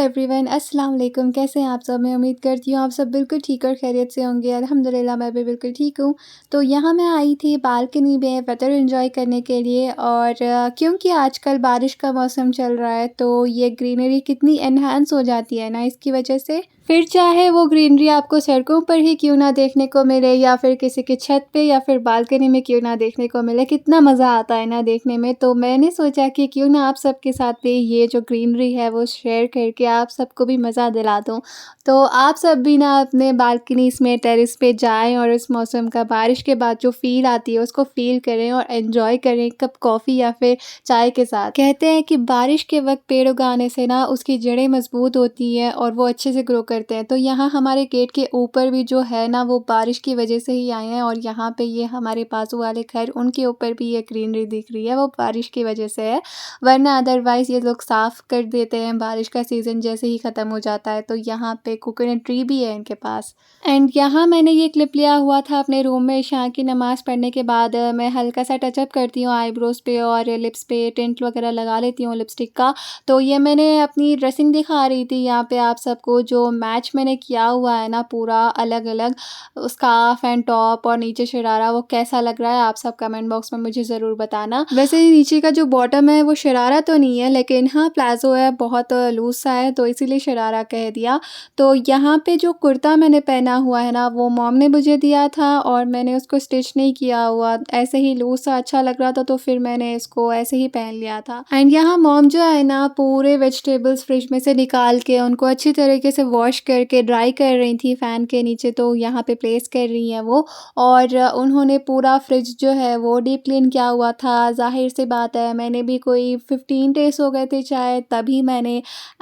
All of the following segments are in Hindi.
एवरीवन, अस्सलाम वालेकुम। कैसे हैं आप सब? मैं उम्मीद करती हूँ आप सब बिल्कुल ठीक और खैरियत से होंगे। अल्हम्दुलिल्लाह मैं भी बिल्कुल ठीक हूँ। तो यहाँ मैं आई थी बालकनी में वेदर एंजॉय करने के लिए और क्योंकि आजकल बारिश का मौसम चल रहा है तो ये ग्रीनरी कितनी एनहांस हो जाती है ना इसकी वजह से। फिर चाहे वो ग्रीनरी आपको सड़कों पर ही क्यों ना देखने को मिले या फिर किसी की छत पे या फिर बालकनी में क्यों ना देखने को मिले, कितना मज़ा आता है ना देखने में। तो मैंने सोचा कि क्यों ना आप सबके साथ भी ये जो ग्रीनरी है वो शेयर करके आप सबको भी मज़ा दिला दूँ। तो आप सब भी ना अपने बालकनीज़ में टेरेस पे जाएँ और इस मौसम का बारिश के बाद जो फ़ील आती है उसको फ़ील करें और एन्जॉय करें कप कॉफ़ी या फिर चाय के साथ। कहते हैं कि बारिश के वक़्त पेड़ उगाने से ना उसकी जड़ें मज़बूत होती हैं और वो अच्छे से ग्रो करते हैं। तो यहाँ हमारे गेट के ऊपर भी जो है ना वो बारिश की वजह से ही आए हैं और यहाँ पे ये हमारे बाजू वाले घर उनके ऊपर भी ये ग्रीनरी दिख रही है, वो बारिश की वजह से है। वरना अदरवाइज़ ये लोग साफ़ कर देते हैं बारिश का सीज़न जैसे ही ख़त्म हो जाता है। तो यहाँ पे कोकोनट ट्री भी है इनके पास। एंड यहाँ मैंने ये क्लिप लिया हुआ था अपने रूम में इशा की नमाज़ पढ़ने के बाद। मैं हल्का सा टचअप करती हूँ आईब्रोज़ पे और लिप्स पे टिंट वगैरह लगा लेती हूँ लिपस्टिक का। तो ये मैंने अपनी ड्रेसिंग दिखा रही थी यहाँ पे आप सबको, जो मैच मैंने किया हुआ है ना पूरा अलग-अलग स्कार्फ एंड टॉप और नीचे शरारा, वो कैसा लग रहा है आप सब कमेंट बॉक्स में मुझे ज़रूर बताना। वैसे नीचे का जो बॉटम है वो शरारा तो नहीं है लेकिन हाँ प्लाज़ो है, बहुत लूज़ सा है तो इसीलिए शरारा कह दिया। तो यहाँ पे जो कुर्ता मैंने पहना हुआ है ना वो मॉम ने मुझे दिया था और मैंने उसको स्टिच नहीं किया हुआ, ऐसे ही लूज़ सा अच्छा लग रहा था तो फिर मैंने इसको ऐसे ही पहन लिया था। एंड यहाँ मॉम जो है ना पूरे वेजिटेबल्स फ्रिज में से निकाल के उनको अच्छी तरीके से वॉश करके ड्राई कर रही थी फ़ैन के नीचे, तो यहाँ पे प्लेस कर रही हैं वो। और उन्होंने पूरा फ्रिज जो है वो डीप क्लीन किया हुआ था। ज़ाहिर सी बात है मैंने भी कोई 15 डेज़ हो गए थे शायद, तभी मैंने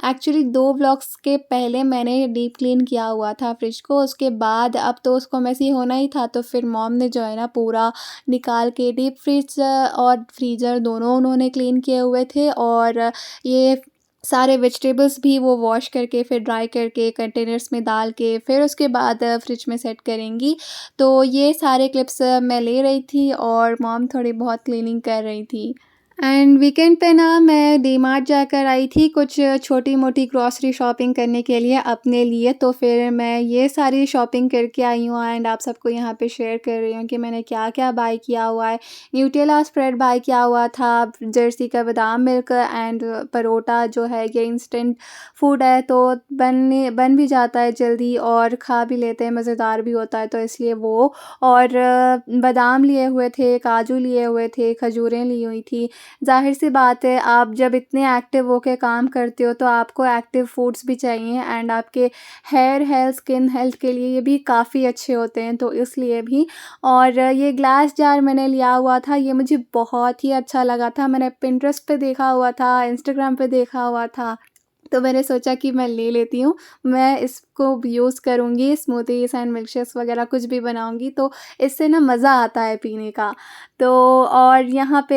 एक्चुअली 2 व्लॉग्स के पहले मैंने डीप क्लीन किया हुआ था फ्रिज को। उसके बाद अब तो उसको मेसी होना ही था तो फिर मॉम ने जो है ना पूरा निकाल के डीप फ्रिज और फ्रीज़र दोनों उन्होंने क्लीन किए हुए थे और ये सारे वेजिटेबल्स भी वो वॉश करके फिर ड्राई करके कंटेनर्स में डाल के फिर उसके बाद फ्रिज में सेट करेंगी। तो ये सारे क्लिप्स मैं ले रही थी और मॉम थोड़ी बहुत क्लीनिंग कर रही थी। एंड वीकेंड पे ना मैं डीमार्ट जाकर आई थी कुछ छोटी-मोटी ग्रॉसरी शॉपिंग करने के लिए अपने लिए, तो फिर मैं ये सारी शॉपिंग करके आई हूँ एंड आप सबको यहाँ पे शेयर कर रही हूँ कि मैंने क्या-क्या बाय किया हुआ है। न्यूटेला स्प्रेड बाय किया हुआ था, जर्सी का बादाम मिल्क एंड परोटा जो है ये इंस्टेंट फूड है तो बन भी जाता है जल्दी और खा भी लेते हैं, मज़ेदार भी होता है तो इसलिए वो। और बादाम लिए हुए थे, काजू लिए हुए थे, खजूरें ली हुई थी। ज़ाहिर-सी बात है आप जब इतने एक्टिव होके काम करते हो तो आपको एक्टिव फूड्स भी चाहिए एंड आपके हेयर हेल्थ, स्किन हेल्थ के लिए ये भी काफ़ी अच्छे होते हैं तो इसलिए भी। और ये ग्लास जार मैंने लिया हुआ था, ये मुझे बहुत ही अच्छा लगा था। मैंने पिंटरेस्ट पे देखा हुआ था, इंस्टाग्राम पे देखा हुआ था, तो मैंने सोचा कि मैं ले लेती हूँ। मैं इसको यूज़ करूँगी स्मूदीज़ एंड मिल्कशेक्स वग़ैरह कुछ भी बनाऊँगी तो इससे ना मज़ा आता है पीने का। तो और यहाँ पे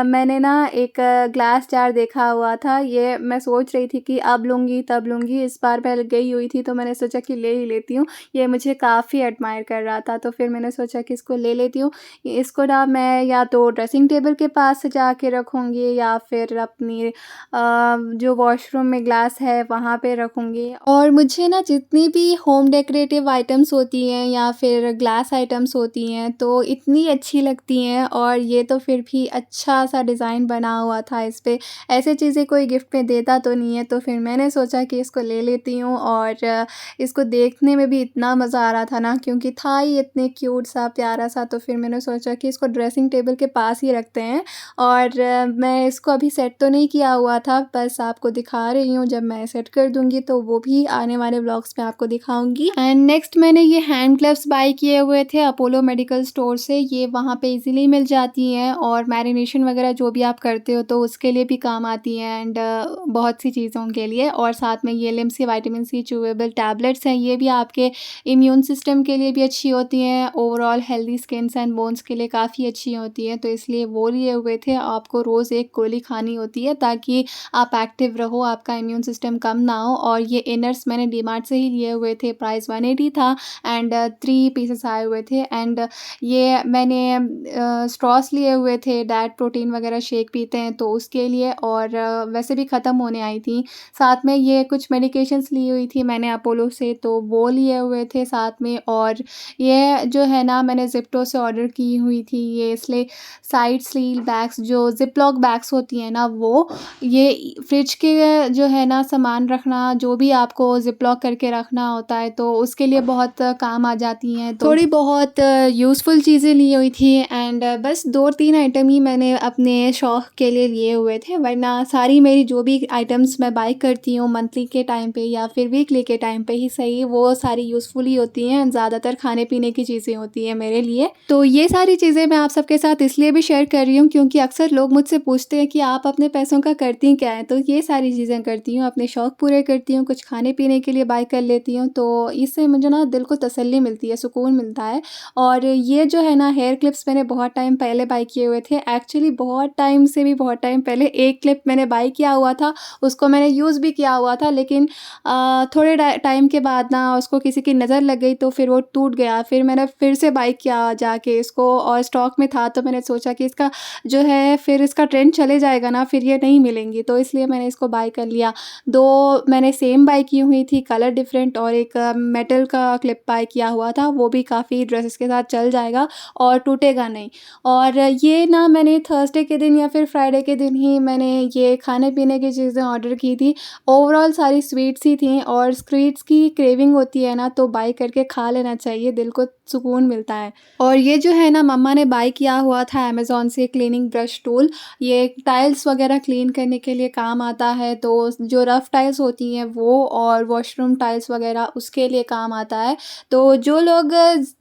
मैंने ना एक ग्लास जार देखा हुआ था, ये मैं सोच रही थी कि अब लूँगी तब लूँगी, इस बार मैं गई हुई थी तो मैंने सोचा कि ले ही लेती हूँ। ये मुझे काफ़ी एडमायर कर रहा था तो फिर मैंने सोचा कि इसको ले लेती हूँ। इसको ना मैं या तो ड्रेसिंग टेबल के पास सजा के रखूँगी या फिर अपनी जो वॉशरूम में ग्लास है वहाँ पे रखूँगी। और मुझे ना जितनी भी होम डेकोरेटिव आइटम्स होती हैं या फिर ग्लास आइटम्स होती हैं तो इतनी अच्छी लगती हैं और ये तो फिर भी अच्छा सा डिज़ाइन बना हुआ था इस पे। ऐसे चीज़ें कोई गिफ्ट में देता तो नहीं है तो फिर मैंने सोचा कि इसको ले लेती हूँ और इसको देखने में भी इतना मज़ा आ रहा था ना क्योंकि था ही इतने क्यूट सा, प्यारा सा, तो फिर मैंने सोचा कि इसको ड्रेसिंग टेबल के पास ही रखते हैं। और मैं इसको अभी सेट तो नहीं किया हुआ था, बस आपको दिखा रही हूँ, जब मैं सेट कर दूँगी तो वो भी आने वाले व्लॉग्स में आपको दिखाऊँगी। एंड नेक्स्ट मैंने ये हैंड ग्लव्स बाय किए हुए थे अपोलो मेडिकल स्टोर से, ये वहाँ पे ईज़िली मिल जाती हैं और मैरिनेशन वगैरह जो भी आप करते हो तो उसके लिए भी काम आती हैं एंड बहुत सी चीज़ों के लिए। और साथ में ये लिम्स की विटामिन सी च्यूएबल टैबलेट्स हैं, ये भी आपके इम्यून सिस्टम के लिए भी अच्छी होती हैं, overall healthy skins and bones के लिए काफ़ी अच्छी होती हैं, तो इसलिए वो लिए हुए थे। आपको रोज़ एक गोली खानी होती है ताकि आप एक्टिव रहो, आपका इम्यून सिस्टम कम ना हो। और ये इनर्स मैंने डीमार्ट से ही लिए हुए थे, प्राइस 180 था एंड 3 पीसेस आए हुए थे एंड ये मैंने स्ट्रॉस लिए हुए थे, डाइट प्रोटीन वगैरह शेक पीते हैं तो उसके लिए, और वैसे भी ख़त्म होने आई थी। साथ में ये कुछ मेडिकेशंस ली हुई थी मैंने अपोलो से, तो वो लिए हुए थे साथ में। और ये जो है ना, मैंने ज़िप्टो से ऑर्डर की हुई थी ये इसलिए साइड स्लील बैग्स, जो ज़िप-लॉक बैग्स होती हैं ना वो, ये फ्रिज के जो है ना सामान रखना, जो भी आपको ज़िप-लॉक करके रखना होता है तो उसके लिए बहुत काम आ जाती हैं। तो थोड़ी बहुत यूज़फुल चीज़ें ली हुई थी एंड बस 2-3 आइटम ही मैंने अपने शौक के लिए लिए हुए थे, वरना सारी मेरी जो भी आइटम्स मैं बाय करती हूँ मंथली के टाइम पे या फिर वीकली के टाइम पे ही सही, वो सारी यूज़फुल ही होती हैं, ज़्यादातर खाने-पीने की चीज़ें होती हैं मेरे लिए। तो ये सारी चीज़ें मैं आप सबके साथ इसलिए भी शेयर कर रही हूँ क्योंकि अक्सर लोग मुझसे पूछते हैं कि आप अपने पैसों का करती क्या हैं? तो ये सारी चीज़ें करती हूँ, अपने शौक पूरे करती हूँ, कुछ खाने-पीने के लिए बाय कर लेती हूँ, तो इससे मुझे ना दिल को तसल्ली मिलती है, सुकून मिलता है। और ये जो है ना हेयर क्लिप्स मैंने बहुत टाइम पहले बाय किए हुए थे, एक्चुअली बहुत टाइम से भी बहुत टाइम पहले एक क्लिप मैंने बाय किया हुआ था, उसको मैंने यूज़ भी किया हुआ था, लेकिन थोड़े टाइम के बाद ना उसको किसी की नज़र लग गई तो फिर वो टूट गया। फिर मैंने फिर से बाय किया जाके इसको, और स्टॉक में था तो मैंने सोचा कि इसका जो है फिर इसका ट्रेंड चले जाएगा ना, फिर ये नहीं मिलेंगी, तो इसलिए मैंने इसको बाय कर लिया। 2 मैंने सेम बाय की हुई थी, कलर डिफरेंट, और एक मेटल का क्लिप बाय किया हुआ था, वो भी काफ़ी ड्रेसेस के साथ चल जाएगा और टूटेगा नहीं। और ये ना मैंने थर्सडे के दिन या फिर फ्राइडे के दिन ही मैंने ये खाने-पीने की चीज़ें ऑर्डर की थी। ओवरऑल सारी स्वीट्स ही थी, और स्वीट्स की क्रेविंग होती है ना तो बाय करके खा लेना चाहिए, दिल को सुकून मिलता है। और ये जो है ना मम्मा ने बाय किया हुआ था अमेज़न से क्लीनिंग ब्रश टूल, ये टाइल्स वगैरह क्लीन करने के लिए काम आता है, तो जो रफ़ टाइल्स होती हैं वो, और वॉशरूम टाइल्स वगैरह उसके लिए काम आता है। तो जो लोग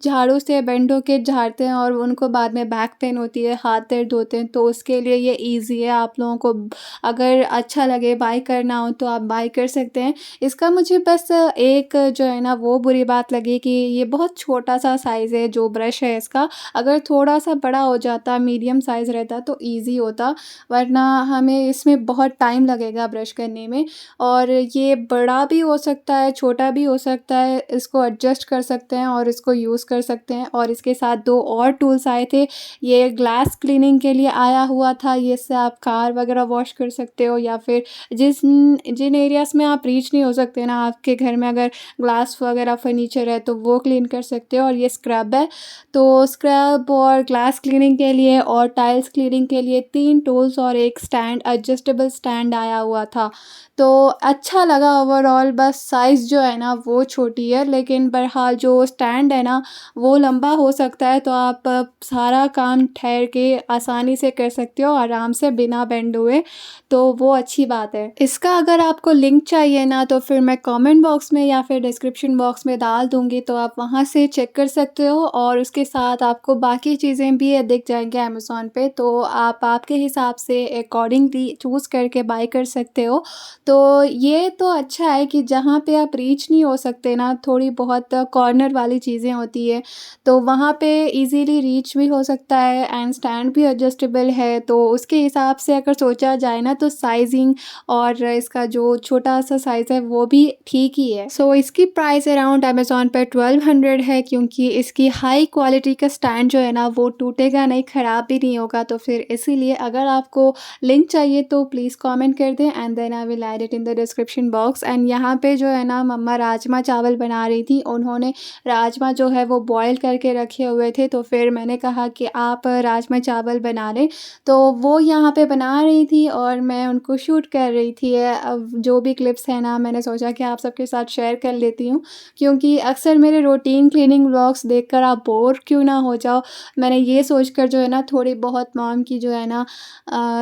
झाड़ू से बेंड होके झाड़ते हैं और उनको बाद में बैक पेन होती है, हाथ दर्द होते हैं, तो उसके लिए ये ईज़ी है। आप लोगों को अगर अच्छा लगे बाय करना हो तो आप बाय कर सकते हैं। इसका मुझे बस एक जो है ना वो बुरी बात लगी कि ये बहुत छोटा-सा साइज़ है जो ब्रश है इसका, अगर थोड़ा-सा बड़ा हो जाता, मीडियम साइज़ रहता तो ईज़ी होता, वरना हमें इसमें बहुत टाइम लगेगा ब्रश करने में। और ये बड़ा भी हो सकता है, छोटा भी हो सकता है, इसको एडजस्ट कर सकते हैं और इसको यूज़ कर सकते हैं। और इसके साथ 2 और टूल्स आए थे, ये ग्लास क्लीनिंग के लिए आया हुआ था, ये इससे आप कार वगैरह वॉश कर सकते हो, या फिर जिन एरियाज़ में आप रीच नहीं हो सकते ना, आपके घर में अगर ग्लास वगैरह फर्नीचर है तो वो क्लीन कर सकते हो। और ये स्क्रब है, तो स्क्रब और ग्लास क्लीनिंग के लिए और टाइल्स क्लीनिंग के लिए 3 टूल्स और एक स्टैंड, एडजस्टेबल स्टैंड आया हुआ था। तो अच्छा लगा ओवरऑल, बस साइज़ जो है ना वो छोटी है, लेकिन बहरहाल जो स्टैंड है ना वो लंबा हो सकता है, तो आप सारा काम ठहर के आसानी से कर सकते हो आराम से बिना बेंड हुए, तो वो अच्छी बात है। इसका अगर आपको लिंक चाहिए ना तो फिर मैं कमेंट बॉक्स में या फिर डिस्क्रिप्शन बॉक्स में डाल दूँगी, तो आप वहाँ से चेक कर सकते हो, और उसके साथ आपको बाकी चीज़ें भी दिख जाएँगी अमेज़न पे, तो आप आपके हिसाब से अकॉर्डिंगली चूज़ करके बाय कर सकते हो। तो ये तो अच्छा है कि जहाँ पे आप रीच नहीं हो सकते ना, थोड़ी बहुत कॉर्नर वाली चीज़ें होती है, तो वहाँ पे ईज़िली रीच भी हो सकता है एंड स्टैंड भी एडजस्टेबल है, तो उसके हिसाब से अगर सोचा जाए ना तो साइज़िंग और इसका जो छोटा-सा साइज़ है वो भी ठीक ही है। सो इसकी प्राइस अराउंड अमेज़न पे 1200 है, क्योंकि इसकी हाई क्वालिटी का स्टैंड जो है ना वो टूटेगा नहीं, ख़राब भी नहीं होगा, तो फिर इसीलिए अगर आपको लिंक चाहिए तो प्लीज़ कमेंट कर दें and then I will add it in the description box. And यहाँ पे जो है ना मम्मा राजमा चावल बना रही थी, उन्होंने राजमा जो है वो बॉयल करके रखे हुए थे, तो फिर मैंने कहा कि आप राजमा चावल बना लें, तो वो यहाँ पे बना रही थी और मैं उनको शूट कर रही थी। अब जो भी क्लिप्स हैं ना मैंने सोचा कि आप सबके साथ शेयर कर लेती हूँ, क्योंकि अक्सर मेरे रूटीन क्लीनिंग व्लॉग्स देखकर आप बोर क्यों ना हो जाओ, मैंने ये सोचकर जो है ना थोड़ी बहुत मॉम की जो है ना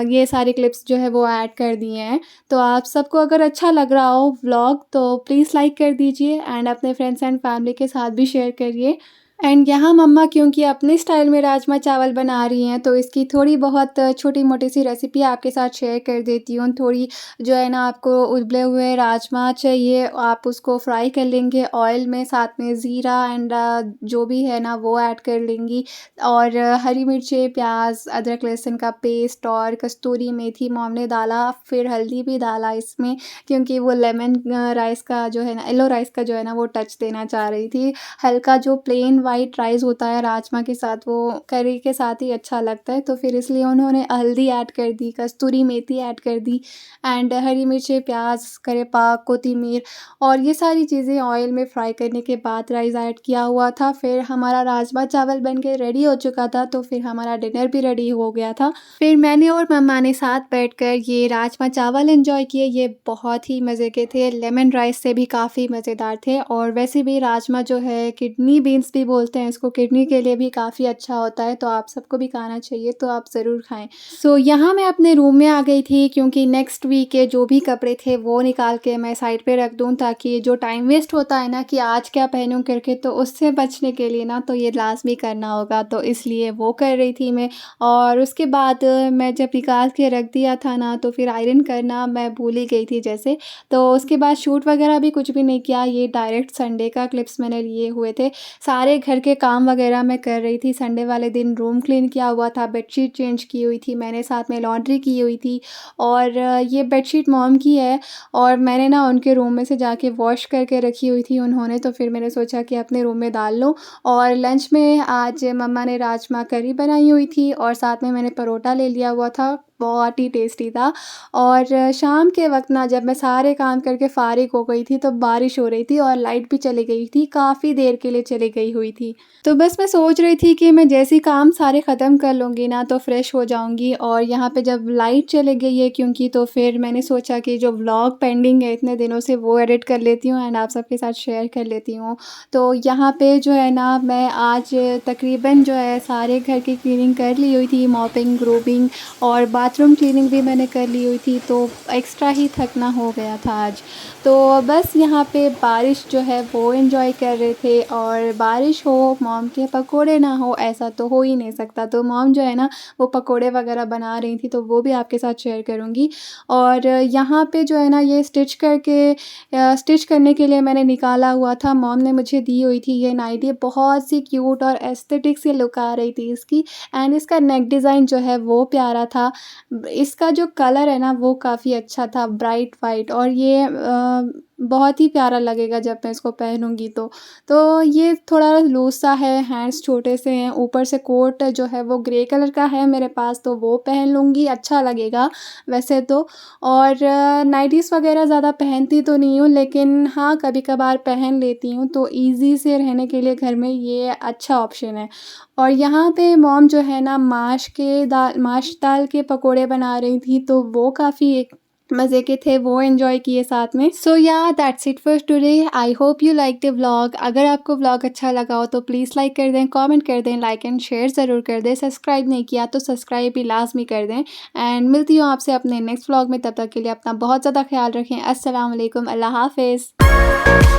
ये सारी क्लिप्स जो है वो ऐड कर दिए हैं। तो आप सबको अगर अच्छा लग रहा हो व्लॉग तो प्लीज़ लाइक कर दीजिए एंड अपने फ्रेंड्स एंड फैमिली के साथ भी शेयर करिए। एंड यहाँ मम्मा क्योंकि अपने स्टाइल में राजमा चावल बना रही हैं, तो इसकी थोड़ी बहुत छोटी-मोटी सी रेसिपी आपके साथ शेयर कर देती हूँ। थोड़ी जो है ना, आपको उबले हुए राजमा चाहिए, आप उसको फ्राई कर लेंगे ऑयल में, साथ में ज़ीरा एंड जो भी है ना वो ऐड कर लेंगी, और हरी मिर्चें, प्याज़, अदरक लहसुन का पेस्ट और कस्तूरी मेथी मॉम ने डाला, फिर हल्दी भी डाला इसमें, क्योंकि वो लेमन राइस का जो है ना, येलो राइस का जो है ना वो टच देना चाह रही थी। हल्का जो प्लेन वाइट राइस होता है राजमा के साथ, वो करी के साथ ही अच्छा लगता है, तो फिर इसलिए उन्होंने हल्दी ऐड कर दी, कस्तूरी मेथी ऐड कर दी एंड हरी मिर्ची, प्याज़, करेपाक, कोथिमीर और ये सारी चीज़ें ऑयल में फ्राई करने के बाद राइस ऐड किया हुआ था। फिर हमारा राजमा चावल बन के रेडी हो चुका था, तो फिर हमारा डिनर भी रेडी हो गया था। फिर मैंने और मम्मा ने साथ बैठकर ये राजमा चावल एंजॉय किए। ये बहुत ही मज़े के थे, लेमन राइस से भी काफ़ी मज़ेदार थे, और वैसे भी राजमा जो है किडनी बीन्स भी बोलते हैं इसको, किडनी के लिए भी काफ़ी अच्छा होता है, तो आप सबको भी खाना चाहिए, तो आप ज़रूर खाएँ। सो यहाँ मैं अपने रूम में आ गई थी, क्योंकि नेक्स्ट वीक के जो भी कपड़े थे वो निकाल के मैं साइड पे रख दूँ, ताकि जो टाइम वेस्ट होता है ना कि आज क्या पहनूँ करके, तो उससे बचने के लिए ना तो ये लाज़मी करना होगा, तो इसलिए वो कर रही थी मैं। और उसके बाद मैं जब निकाल के रख दिया था ना, तो फिर आयरन करना मैं भूल ही गई थी जैसे। तो उसके बाद शूट वगैरह भी कुछ भी नहीं किया, ये डायरेक्ट संडे का क्लिप्स मैंने लिए हुए थे। सारे घर के काम वगैरह मैं कर रही थी। संडे वाले दिन रूम क्लीन किया हुआ था, बेडशीट चेंज की हुई थी मैंने, साथ में लॉन्ड्री की हुई थी, और ये बेडशीट मॉम की है, और मैंने ना उनके रूम में से जाके वॉश करके रखी हुई थी उन्होंने, तो फिर मैंने सोचा कि अपने रूम में डाल लूँ। और लंच में आज मम्मा ने राजमा करी बनाई हुई थी, और साथ में मैंने परोठा ले लिया हुआ था, बहुत ही टेस्टी था। और शाम के वक़्त ना जब मैं सारे काम करके फ़ारिग हो गई थी, तो बारिश हो रही थी और लाइट भी चली गई थी, काफ़ी देर के लिए चली गई हुई थी। तो बस मैं सोच रही थी कि मैं जैसे ही काम सारे ख़त्म कर लूँगी ना, तो फ्रेश हो जाऊँगी, और यहाँ पे जब लाइट चली गई है क्योंकि, तो फिर मैंने सोचा कि जो व्लॉग पेंडिंग है इतने दिनों से वो एडिट कर लेती हूँ एंड आप सबके साथ शेयर कर लेती हूँ। तो यहाँ पे जो है ना, मैं आज तकरीबन जो है सारे घर की क्लीनिंग कर ली हुई थी, मॉपिंग, ग्रूबिंग और बाथरूम क्लीनिंग भी मैंने कर ली हुई थी, तो एक्स्ट्रा ही थकना हो गया था आज। तो बस यहाँ पे बारिश जो है वो एंजॉय कर रहे थे, और बारिश हो, मॉम के पकोड़े ना हो, ऐसा तो हो ही नहीं सकता। तो मॉम जो है ना वो पकोड़े वगैरह बना रही थी, तो वो भी आपके साथ शेयर करूँगी। और यहाँ पे जो है ना, ये स्टिच करने के लिए मैंने निकाला हुआ था, मॉम ने मुझे दी हुई थी ये नाइटी, बहुत सी क्यूट और एस्थेटिक सी लुक आ रही थी इसकी, एंड इसका नेक डिज़ाइन जो है वो प्यारा था। इसका जो कलर है ना वो काफ़ी अच्छा था, ब्राइट वाइट, और ये बहुत ही प्यारा लगेगा जब मैं इसको पहनूँगी तो। तो ये थोड़ा लूज़ सा है, हैंड्स छोटे से हैं, ऊपर से कोट जो है वो ग्रे कलर का है मेरे पास, तो वो पहन लूँगी, अच्छा लगेगा वैसे तो। और नाइटीज़ वगैरह ज़्यादा पहनती तो नहीं हूँ, लेकिन हाँ, कभी-कभार पहन लेती हूँ, तो ईज़ी से रहने के लिए घर में ये अच्छा ऑप्शन है। और यहाँ पे मॉम जो है ना माश दाल के पकोड़े बना रही थी, तो वो काफ़ी मज़े के थे, वो एन्जॉय किए साथ में। सो या that's it for today. I hope you like the vlog. अगर आपको व्लॉग अच्छा लगा हो तो प्लीज़ लाइक कर दें, कमेंट कर दें, लाइक एंड शेयर ज़रूर कर दें। सब्सक्राइब नहीं किया तो सब्सक्राइब भी लाज़मी कर दें, एंड मिलती हूँ आपसे अपने नेक्स्ट व्लॉग में। तब तक के लिए अपना बहुत ज़्यादा ख़्याल रखें। अस्सलाम वालेकुम, अल्लाह हाफ़िज़।